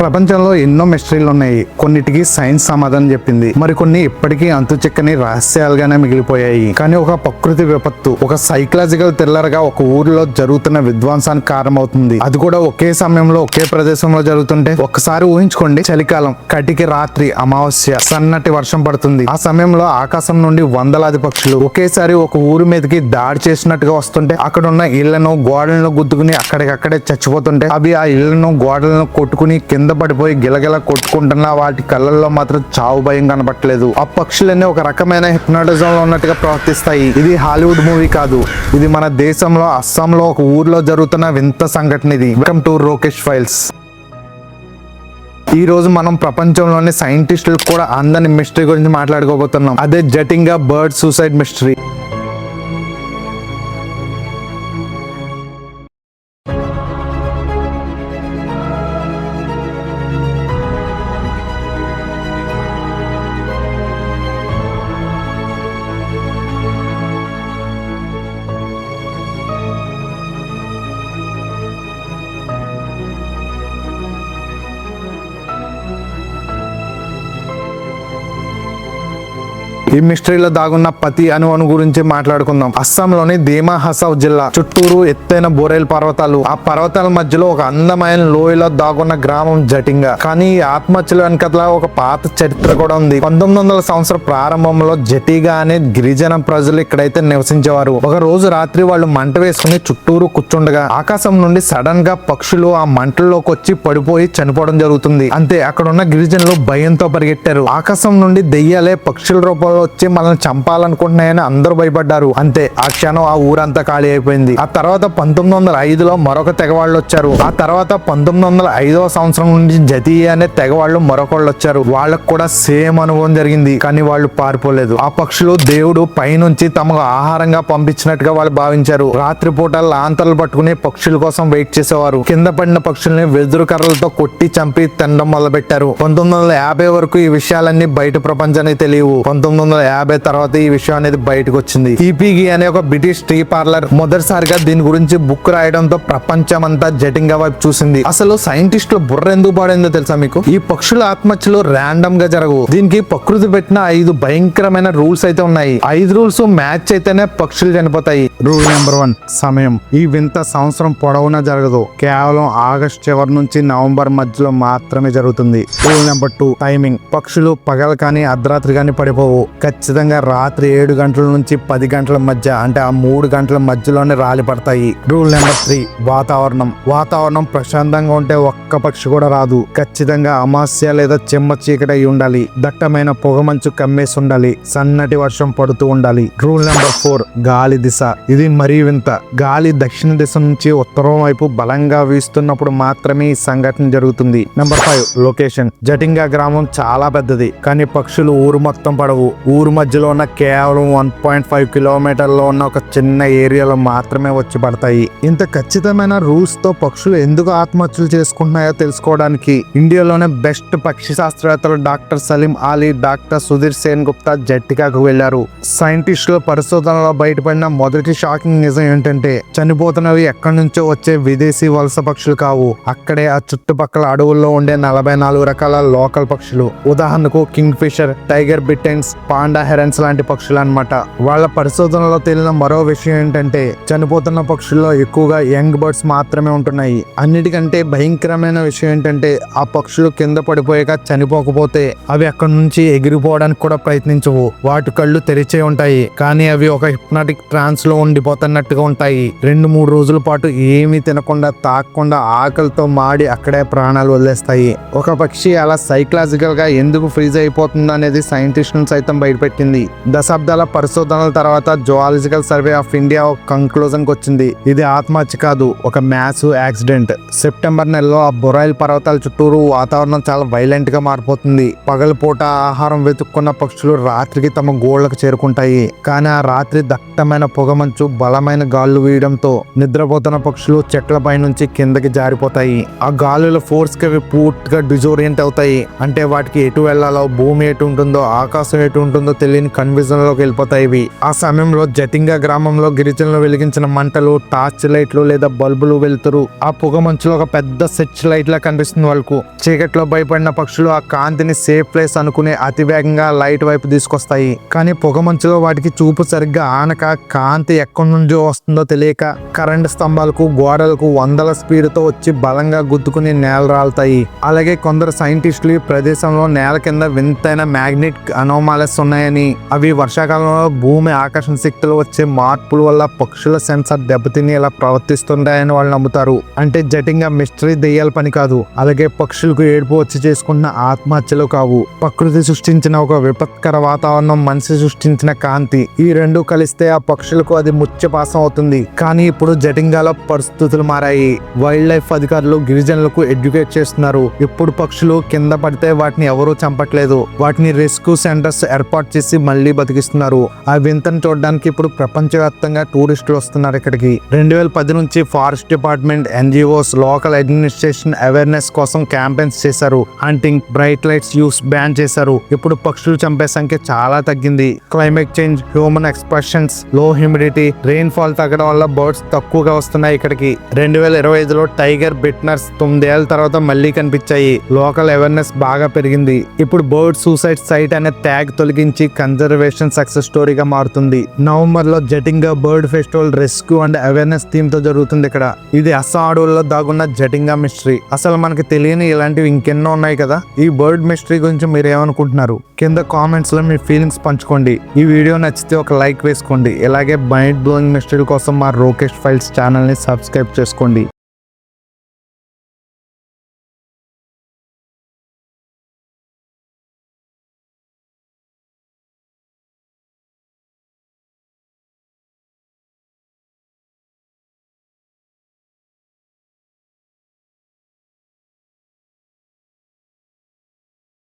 ప్రపంచంలో ఎన్నో మిస్టరీలు ఉన్నాయి. కొన్నిటికి సైన్స్ సమాధానం చెప్పింది, మరికొన్ని ఇప్పటికీ అంతు చిక్కని రహస్యాలుగానే మిగిలిపోయాయి. కానీ ఒక ప్రకృతి విపత్తు, ఒక సైకలాజికల్ థ్రిల్లర్ గా ఒక ఊరిలో జరుగుతున్న విధ్వంసానికి కారణమవుతుంది. అది కూడా ఒకే సమయంలో ఒకే ప్రదేశంలో జరుగుతుంటే ఒక్కసారి ఊహించుకోండి. చలికాలం, కటికి రాత్రి, అమావాస్య, సన్నటి వర్షం పడుతుంది. ఆ సమయంలో ఆకాశం నుండి వందలాది పక్షులు ఒకేసారి ఒక ఊరి మీదకి దాడి చేసినట్టుగా వస్తుంటే, అక్కడున్న ఇళ్లను గోడలను గుద్దుకుని అక్కడికక్కడే చచ్చిపోతుంటే, అవి ఆ ఇళ్లను గోడలను కొట్టుకుని కింద పడిపోయి గిలగిల కొట్టుకుంటున్నా వాటి కళ్ళల్లో మాత్రం చావు భయం కనబట్టలేదు. ఆ పక్షులన్నీ ఒక రకమైన హిప్నాటిజం లో ఉన్నట్టుగా ప్రవర్తిస్తాయి. ఇది హాలీవుడ్ మూవీ కాదు, ఇది మన దేశంలో అస్సాంలో ఒక ఊర్లో జరుగుతున్న వింత సంఘటన. ఇది వెల్కమ్ టు రోకేష్ ఫైల్స్. ఈ రోజు మనం ప్రపంచంలోని సైంటిస్టులు కూడా అందని మిస్టరీ గురించి మాట్లాడుకోబోతున్నాం. అదే జటింగా బర్డ్ సూసైడ్ మిస్టరీ. ఈ మిస్టరీలో దాగున్న ప్రతి అణువణు గురించి మాట్లాడుకుందాం. అస్సాంలోని ధీమా హసావ్ జిల్లా చుట్టూరు ఎత్తైన బొరేల్ పర్వతాలు. ఆ పర్వతాల మధ్యలో ఒక అందమైన లోయలో దాగున్న గ్రామం జటింగా. కానీ ఈ ఆత్మహత్యల వెనకట్ల ఒక పాత చరిత్ర కూడా ఉంది. 1900 సంవత్సరం ప్రారంభంలో జటిగా అనే గిరిజన ప్రజలు ఇక్కడైతే నివసించేవారు. ఒక రోజు రాత్రి వాళ్ళు మంట వేసుకుని చుట్టూరు కూర్చుండగా ఆకాశం నుండి సడన్ గా పక్షులు ఆ మంటల్లోకి వచ్చి పడిపోయి చనిపోవడం జరుగుతుంది. అంతే, అక్కడ ఉన్న గిరిజనులు భయంతో పరిగెట్టారు. ఆకాశం నుండి దెయ్యాలే పక్షుల రూపంలో వచ్చి మనల్ని చంపాలనుకుంటున్నాయని అందరూ భయపడ్డారు. అంతే, ఆ క్షణం ఆ ఊరంతా ఖాళీ అయిపోయింది. ఆ తర్వాత 1905లో మరొక తెగవాళ్ళు వచ్చారు. ఆ తర్వాత 1905వ సంవత్సరం నుంచి జతి అనే తెగవాళ్ళు మరొకళ్ళు వచ్చారు. వాళ్ళకు కూడా సేమ్ అనుభవం జరిగింది. కానీ వాళ్ళు పారిపోలేదు. ఆ పక్షులు దేవుడు పైనుంచి తమకు ఆహారంగా పంపించినట్టుగా వాళ్ళు భావించారు. రాత్రిపూట లాంతర్లు పట్టుకుని పక్షుల కోసం వెయిట్ చేసేవారు. కింద పడిన పక్షుల్ని వెదురు కర్రలతో కొట్టి చంపి తినడం మొదలు పెట్టారు. 1950 వరకు ఈ విషయాలన్నీ బయట ప్రపంచానికి తెలియవు. 1950 తర్వాత ఈ విషయం అనేది బయటకు వచ్చింది. ఈపీగి అనే ఒక బ్రిటిష్ టీ పార్లర్ మొదటిసారిగా దీని గురించి బుక్ రాయడంతో ప్రపంచం అంతా జటింగా వైపు చూసింది. అసలు సైంటిస్టులు బుర్ర ఎందుకు పాడైందో తెలుసా మీకు? ఈ పక్షుల ఆత్మహత్యలు ర్యాండమ్ గా జరగవు. దీనికి ప్రకృతి పెట్టిన 5 భయంకరమైన రూల్స్ అయితే ఉన్నాయి. 5 రూల్స్ మ్యాచ్ అయితేనే పక్షులు చనిపోతాయి. రూల్ నెంబర్ 1, సమయం. ఈ వింత సంవత్సరం పొడవునా జరగదు. కేవలం ఆగస్ట్ చివరి నుంచి నవంబర్ మధ్యలో మాత్రమే జరుగుతుంది. Rule number 2, timing. పక్షులు పగలు కానీ అర్ధరాత్రి కానీ పడిపోవు. ఖచ్చితంగా రాత్రి 7 గంటల నుంచి 10 గంటల మధ్య, అంటే ఆ 3 గంటల మధ్యలోనే రాలి పడతాయి. రూల్ నెంబర్ 3, వాతావరణం. వాతావరణం ప్రశాంతంగా ఉంటే ఒక్క పక్షి కూడా రాదు. ఖచ్చితంగా అమావాస్య లేదా చెమ్మ చీకటి అయి ఉండాలి. దట్టమైన పొగమంచు కమ్మేసి ఉండాలి. సన్నటి వర్షం పడుతూ ఉండాలి. రూల్ నెంబర్ 4, గాలి దిశ. ఇది మరీ వింత. గాలి దక్షిణ దిశ నుంచి ఉత్తరం వైపు బలంగా వీస్తున్నప్పుడు మాత్రమే ఈ సంఘటన జరుగుతుంది. Number 5, location. జటింగా గ్రామం చాలా పెద్దది, కానీ పక్షులు ఊరు మొత్తం పడవు. ఊరు మధ్యలో ఉన్న కేవలం 1.5 కిలోమీటర్లో ఉన్న ఒక చిన్న ఏరియాలో మాత్రమే వచ్చి పడతాయి. ఇంత ఖచ్చితమైన రూల్స్ తో పక్షులు ఎందుకు ఆత్మహత్యలు చేసుకుంటున్నాయో తెలుసుకోవడానికి ఇండియాలోనే బెస్ట్ పక్షి శాస్త్రవేత్తలు డాక్టర్ సలీం అలీ, డాక్టర్ సుధీర్ సేన్ గుప్తా జట్టికాకు వెళ్లారు. సైంటిస్టుల పరిశోధనలో బయటపడిన మొదటి షాకింగ్ నిజం ఏంటంటే, చనిపోతున్నవి ఎక్కడి నుంచో వచ్చే విదేశీ వలస పక్షులు కావు. అక్కడే ఆ చుట్టుపక్కల అడవుల్లో ఉండే 44 రకాల లోకల్ పక్షులు. ఉదాహరణకు కింగ్ ఫిషర్, టైగర్ బిట్టెన్స్, పాండా హెరన్స్ లాంటి పక్షులు అన్నమాట. వాళ్ళ పరిశోధనలో తేలిన మరో విషయం ఏంటంటే, చనిపోతున్న పక్షుల్లో ఎక్కువగా యంగ్ బర్డ్స్ మాత్రమే ఉంటున్నాయి. అన్నిటికంటే భయంకరమైన విషయం ఏంటంటే, ఆ పక్షులు కింద పడిపోయాక చనిపోకపోతే అవి అక్కడి నుంచి ఎగిరిపోవడానికి కూడా ప్రయత్నించవు. వాటి కళ్ళు తెరిచే ఉంటాయి, కానీ అవి ఒక హిప్నాటిక్ ట్రాన్స్ లో ఉండిపోతున్నట్టుగా ఉంటాయి. 2-3 రోజుల పాటు ఏమీ తినకుండా, తాకకుండా, ఆకలితో మాడి అక్కడే ప్రాణాలు వదిలేస్తాయి. ఒక పక్షి అలా సైకలాజికల్ గా ఎందుకు ఫ్రీజ్ అయిపోతుంది అనేది సైంటిస్టులు సైతం బయటపెట్టింది. దశాబ్దాల పరిశోధనల తర్వాత జువాలజికల్ సర్వే ఆఫ్ ఇండియా ఒక కంక్లూజన్ కి వచ్చింది. ఇది ఆత్మహత్య కాదు, ఒక మ్యాసివ్ యాక్సిడెంట్. సెప్టెంబర్ నెలలో ఆ బొరైల్ పర్వతాల చుట్టూరు వాతావరణం చాలా వైలెంట్ గా మారిపోతుంది. పగలపూట ఆహారం వెతుక్కున్న పక్షులు రాత్రికి తమ గోళ్లకు చేరుకుంటాయి. కానీ ఆ రాత్రి దట్టమైన పొగమంచు, బలమైన గాలులు వీయడంతో నిద్రపోతున్న పక్షులు చెట్ల పై నుంచి కిందకి జారిపోతాయి. ఆ గాలుల ఫోర్స్ కి పూర్తిగా డిజోరియంట్ అవుతాయి. అంటే వాటికి ఎటు వెళ్లాలో, భూమి ఎటు ఉంటుందో, ఆకాశం ఎటు ఉంటుందో ఉంటుందో తెలియని కన్ఫ్యూజన్ లోకి వెళ్ళిపోతాయి ఇవి. ఆ సమయంలో జటింగా గ్రామంలో గిరిజనులు వెలిగించిన మంటలు, టార్చ్ లైట్లు లేదా బల్బులు వెలుతురు ఆ పొగ మంచులో ఒక పెద్ద సెర్చ్ లైట్ లా కనిపిస్తుంది వాళ్ళకు. చీకట్లో భయపడిన పక్షులు ఆ కాంతిని సేఫ్ ప్లేస్ అనుకునే అతి వేగంగా లైట్ వైపు తీసుకొస్తాయి. కానీ పొగ మంచులో వాటికి చూపు సరిగ్గా ఆనక, కాంతి ఎక్కడి నుంచో వస్తుందో తెలియక కరెంట్ స్తంభాలకు, గోడలకు వందల స్పీడ్ తో వచ్చి బలంగా గుద్దుకుని నేల రాలుతాయి. అలాగే కొందరు సైంటిస్టులు ఈ ప్రదేశంలో నేల కింద వింతైన మ్యాగ్నెటిక్ అనోమాలస్ ఉన్నాయని, అవి వర్షాకాలంలో భూమి ఆకర్షణ శక్తులు వచ్చే మార్పుల వల్ల పక్షుల సెన్సార్ దెబ్బతిని ఇలా ప్రవర్తిస్తుంటాయని వాళ్ళు నమ్ముతారు. అంటే జటింగా మిస్టరీ దెయ్యాల పని కాదు, అలాగే పక్షులకు ఏడుపు వచ్చి చేసుకున్న ఆత్మహత్యలు కావు. ప్రకృతి సృష్టించిన ఒక విపత్కర వాతావరణం, మనిషి సృష్టించిన కాంతి, ఈ రెండు కలిస్తే ఆ పక్షులకు అది ముత్యపాసం అవుతుంది. కానీ ఇప్పుడు జటింగాలో పరిస్థితులు మారాయి. వైల్డ్ లైఫ్ అధికారులు గిరిజనులకు ఎడ్యుకేట్ చేస్తున్నారు. ఇప్పుడు పక్షులు కింద పడితే వాటిని ఎవరూ చంపట్లేదు, వాటిని రెస్క్యూ సెంటర్స్ ఏర్పాటు చేసి మళ్ళీ బతికిస్తున్నారు. ఆ వింతను చూడడానికి ఇప్పుడు ప్రపంచవ్యాప్తంగా టూరిస్టులు వస్తున్నారు ఇక్కడికి. 2010 నుంచి forest department, NGOs, local administration awareness కోసం క్యాంపెయిన్స్ చేశారు. Hunting, bright lights use ban చేశారు. ఇప్పుడు పక్షులు చంపే సంఖ్య చాలా తగ్గింది. క్లైమేట్ చేంజ్, హ్యూమన్ ఎక్స్ప్రెషన్స్, లో హ్యూమిడిటీ, రెయిన్ ఫాల్ తగ్గడం వల్ల బర్డ్స్ తక్కువగా వస్తున్నాయి ఇక్కడికి. 2025లో టైగర్ బిట్నర్స్ 9 ఏళ్ల తర్వాత మళ్ళీ కనిపించాయి. లోకల్ అవేర్నెస్ బాగా పెరిగింది. ఇప్పుడు బర్డ్ సూసైడ్ సైట్ అనే ట్యాగ్ తొలగించి కన్జర్వేషన్ సక్సెస్ స్టోరీగా మారుతుంది. నవంబర్ లో Jatinga bird festival rescue and awareness theme తో జరుగుతుంది ఇక్కడ. ఇది అస్సాం అడవుల్లో దాగున్న జటింగా మిస్టరీ. అసలు మనకి తెలియని ఇలాంటివి ఇంకెన్నో ఉన్నాయి కదా. ఈ బర్డ్ మిస్టరీ గురించి మీరు ఏమనుకుంటున్నారు? కింద కామెంట్స్ లో మీ ఫీలింగ్స్ పంచుకోండి. ఈ వీడియో నచ్చితే ఒక లైక్ వేసుకోండి. ఇలాగే మైండ్ బ్లోయింగ్ మిస్టరీ కోసం మా రోకేష్ ఫైల్స్ ఛానల్ ని సబ్స్క్రైబ్ చేసుకోండి.